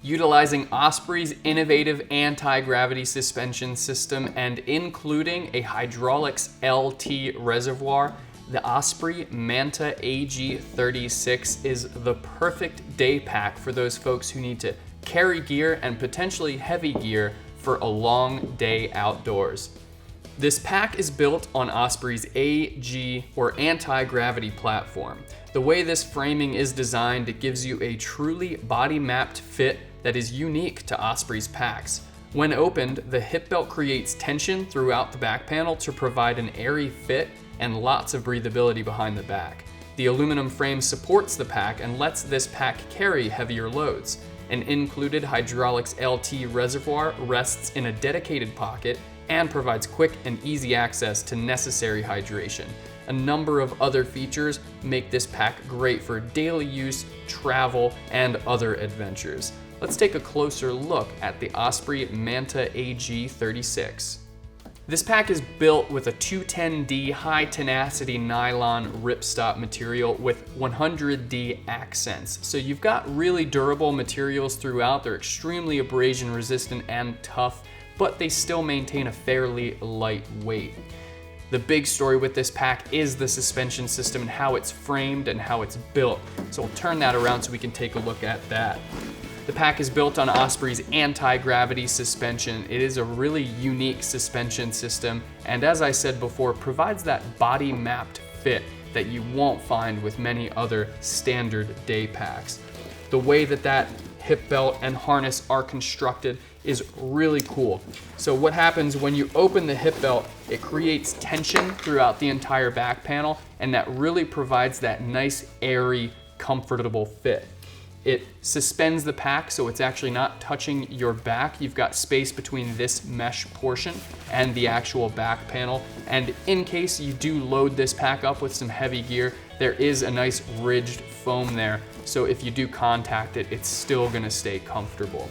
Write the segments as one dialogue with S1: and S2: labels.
S1: Utilizing Osprey's innovative anti-gravity suspension system and including a hydraulics LT reservoir, the Osprey Manta AG36 is the perfect day pack for those folks who need to carry gear and potentially heavy gear for a long day outdoors. This pack is built on Osprey's AG or anti-gravity platform. The way this framing is designed, it gives you a truly body-mapped fit that is unique to Osprey's packs. When opened, the hip belt creates tension throughout the back panel to provide an airy fit and lots of breathability behind the back. The aluminum frame supports the pack and lets this pack carry heavier loads. An included hydraulics LT reservoir rests in a dedicated pocket and provides quick and easy access to necessary hydration. A number of other features make this pack great for daily use, travel, and other adventures. Let's take a closer look at the Osprey Manta AG36. This pack is built with a 210D high tenacity nylon ripstop material with 100D accents. So you've got really durable materials throughout. They're extremely abrasion resistant and tough, but they still maintain a fairly light weight. The big story with this pack is the suspension system and how it's framed and how it's built. So we'll turn that around so we can take a look at that. The pack is built on Osprey's anti-gravity suspension. It is a really unique suspension system, and as I said before, provides that body-mapped fit that you won't find with many other standard day packs. The way that hip belt and harness are constructed is really cool. So what happens when you open the hip belt, it creates tension throughout the entire back panel, and that really provides that nice, airy, comfortable fit. It suspends the pack so it's actually not touching your back. You've got space between this mesh portion and the actual back panel. And in case you do load this pack up with some heavy gear, there is a nice ridged foam there. So if you do contact it, it's still gonna stay comfortable.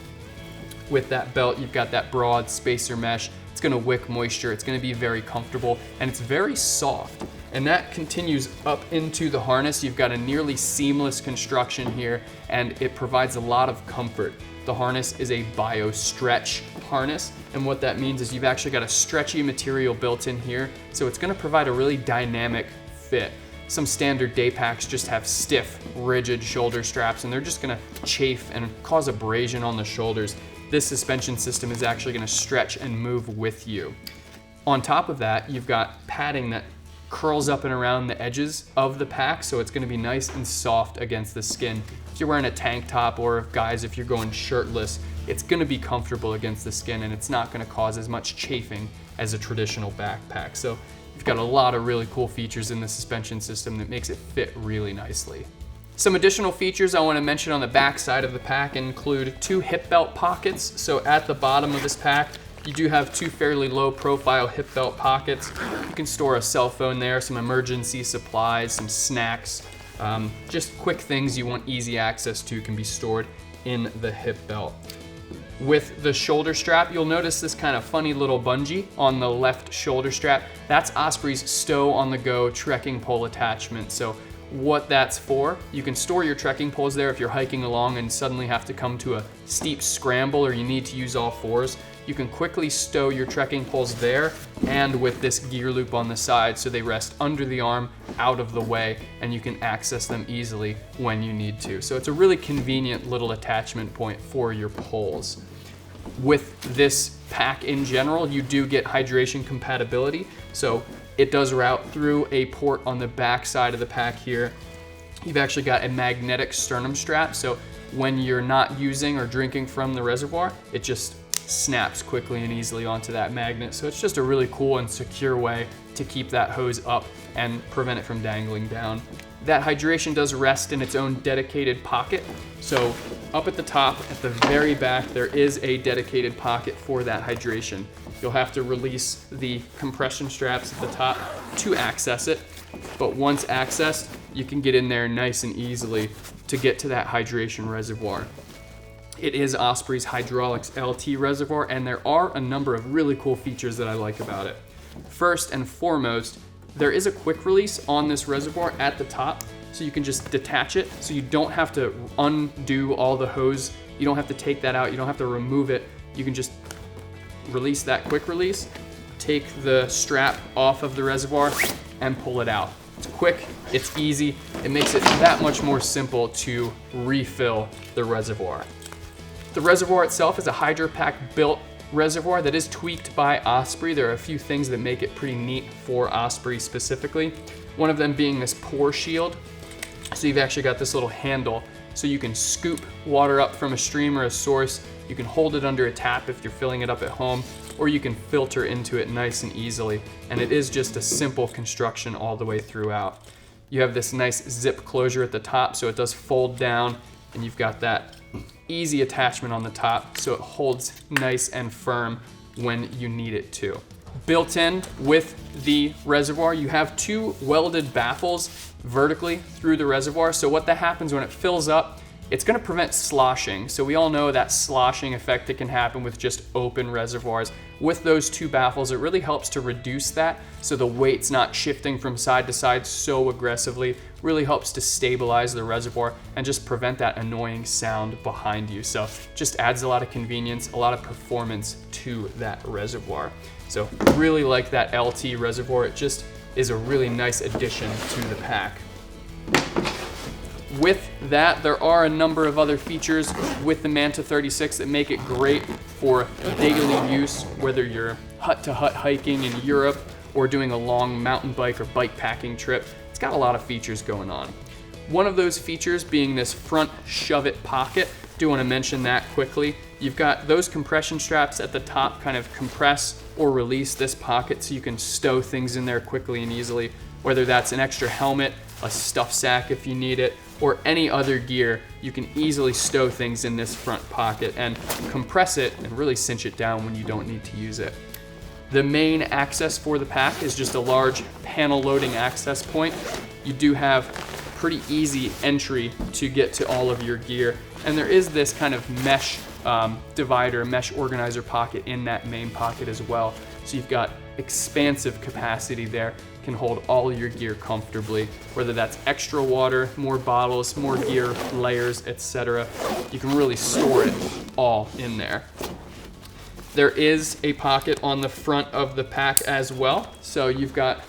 S1: With that belt, you've got that broad spacer mesh. It's gonna wick moisture, it's gonna be very comfortable, and it's very soft. And that continues up into the harness. You've got a nearly seamless construction here, and it provides a lot of comfort. The harness is a bio-stretch harness, and what that means is you've actually got a stretchy material built in here, so it's gonna provide a really dynamic fit. Some standard day packs just have stiff, rigid shoulder straps, and they're just gonna chafe and cause abrasion on the shoulders. This suspension system is actually gonna stretch and move with you. On top of that, you've got padding that curls up and around the edges of the pack, so it's gonna be nice and soft against the skin. If you're wearing a tank top, or guys, if you're going shirtless, it's gonna be comfortable against the skin, and it's not gonna cause as much chafing as a traditional backpack. So you've got a lot of really cool features in the suspension system that makes it fit really nicely. Some additional features I want to mention on the back side of the pack include 2 hip belt pockets. So at the bottom of this pack, you do have 2 fairly low profile hip belt pockets. You can store a cell phone there, some emergency supplies, some snacks, just quick things you want easy access to can be stored in the hip belt. With the shoulder strap, you'll notice this kind of funny little bungee on the left shoulder strap. That's Osprey's stow on the go trekking pole attachment. So what that's for, you can store your trekking poles there if you're hiking along and suddenly have to come to a steep scramble or you need to use all fours. You can quickly stow your trekking poles there and with this gear loop on the side so they rest under the arm, out of the way, and you can access them easily when you need to. So it's a really convenient little attachment point for your poles. With this pack in general, you do get hydration compatibility. So it does route through a port on the back side of the pack here. You've actually got a magnetic sternum strap, so when you're not using or drinking from the reservoir, it just snaps quickly and easily onto that magnet. So it's just a really cool and secure way to keep that hose up and prevent it from dangling down. That hydration does rest in its own dedicated pocket. So up at the top, at the very back, there is a dedicated pocket for that hydration. You'll have to release the compression straps at the top to access it. But once accessed, you can get in there nice and easily to get to that hydration reservoir. It is Osprey's hydraulics LT reservoir, and there are a number of really cool features that I like about it. First and foremost, there is a quick release on this reservoir at the top, so you can just detach it so you don't have to undo all the hose You don't have to take that out, you don't have to remove it. You can just release that quick release, take the strap off of the reservoir, and pull it out. It's quick, it's easy, it makes it that much more simple to refill the reservoir. The reservoir itself is a HydroPack built reservoir that is tweaked by Osprey. There are a few things that make it pretty neat for Osprey specifically. One of them being this pour shield. So you've actually got this little handle so you can scoop water up from a stream or a source. You can hold it under a tap if you're filling it up at home, or you can filter into it nice and easily. And it is just a simple construction all the way throughout. You have this nice zip closure at the top, so it does fold down, and you've got that easy attachment on the top, so it holds nice and firm when you need it to. Built in with the reservoir, you have 2 welded baffles vertically through the reservoir. So what that happens when it fills up, it's gonna prevent sloshing. So we all know that sloshing effect that can happen with just open reservoirs. With those 2 baffles, it really helps to reduce that, so the weight's not shifting from side to side so aggressively. Really helps to stabilize the reservoir and just prevent that annoying sound behind you. So just adds a lot of convenience, a lot of performance to that reservoir. So really like that LT reservoir. It just is a really nice addition to the pack. With that, there are a number of other features with the Manta 36 that make it great for daily use, whether you're hut-to-hut hiking in Europe or doing a long mountain bike or bike packing trip. It's got a lot of features going on. One of those features being this front shove-it pocket. Do want to mention that quickly. You've got those compression straps at the top kind of compress or release this pocket so you can stow things in there quickly and easily, whether that's an extra helmet, a stuff sack if you need it, or any other gear. You can easily stow things in this front pocket and compress it and really cinch it down when you don't need to use it. The main access for the pack is just a large panel loading access point. You do have pretty easy entry to get to all of your gear, and there is this kind of mesh divider, mesh organizer pocket in that main pocket as well. So you've got expansive capacity there, can hold all your gear comfortably, whether that's extra water, more bottles, more gear, layers, etc. You can really store it all in there. There is a pocket on the front of the pack as well. So you've got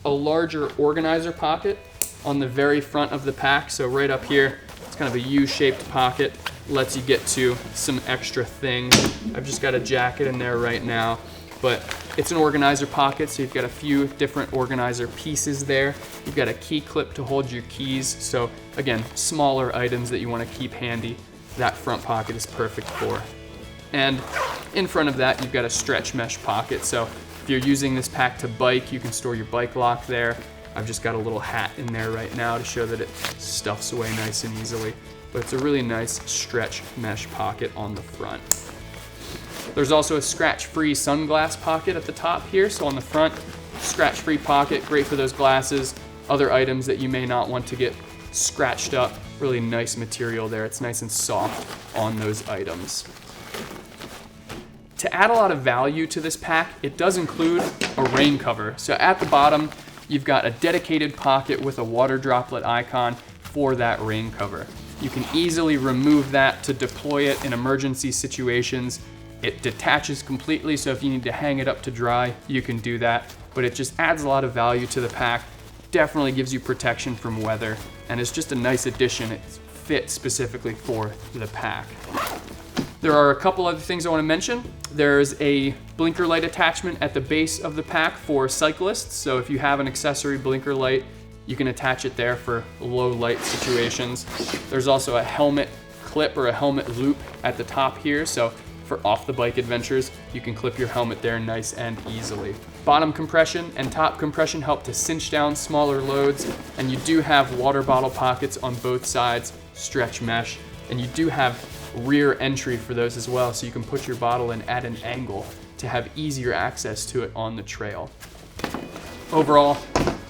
S1: a larger organizer pocket on the very front of the pack. So right up here, it's kind of a U-shaped pocket, lets you get to some extra things. I've just got a jacket in there right now, but it's an organizer pocket, so you've got a few different organizer pieces there. You've got a key clip to hold your keys. So again, smaller items that you want to keep handy, that front pocket is perfect for. And in front of that, you've got a stretch mesh pocket. So if you're using this pack to bike, you can store your bike lock there. I've just got a little hat in there right now to show that it stuffs away nice and easily. But it's a really nice stretch mesh pocket on the front. There's also a scratch-free sunglass pocket at the top here. So on the front, scratch-free pocket, great for those glasses, other items that you may not want to get scratched up. Really nice material there. It's nice and soft on those items. To add a lot of value to this pack, it does include a rain cover. So at the bottom, you've got a dedicated pocket with a water droplet icon for that rain cover. You can easily remove that to deploy it in emergency situations. It detaches completely, so if you need to hang it up to dry, you can do that. But it just adds a lot of value to the pack, definitely gives you protection from weather, and it's just a nice addition. It's fit specifically for the pack. There are a couple other things I want to mention. There's a blinker light attachment at the base of the pack for cyclists. So if you have an accessory blinker light, you can attach it there for low light situations. There's also a helmet clip or a helmet loop at the top here. So for off the bike adventures, you can clip your helmet there nice and easily. Bottom compression and top compression help to cinch down smaller loads, and you do have water bottle pockets on both sides, stretch mesh, and you do have rear entry for those as well, so you can put your bottle in at an angle to have easier access to it on the trail. Overall,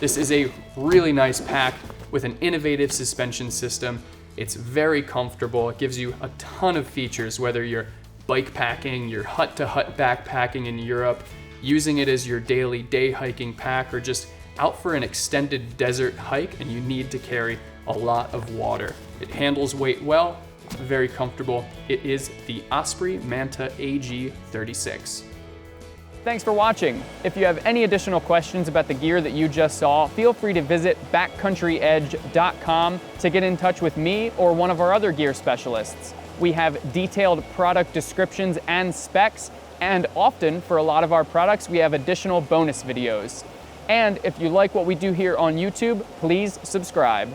S1: this is a really nice pack with an innovative suspension system. It's very comfortable. It gives you a ton of features, whether you're bike packing, you're hut-to-hut backpacking in Europe, using it as your daily day hiking pack, or just out for an extended desert hike and you need to carry a lot of water. It handles weight well, very comfortable. It is the Osprey Manta AG36. Thanks for watching. If you have any additional questions about the gear that you just saw, feel free to visit backcountryedge.com to get in touch with me or one of our other gear specialists. We have detailed product descriptions and specs, and often for a lot of our products, we have additional bonus videos. And if you like what we do here on YouTube, please subscribe.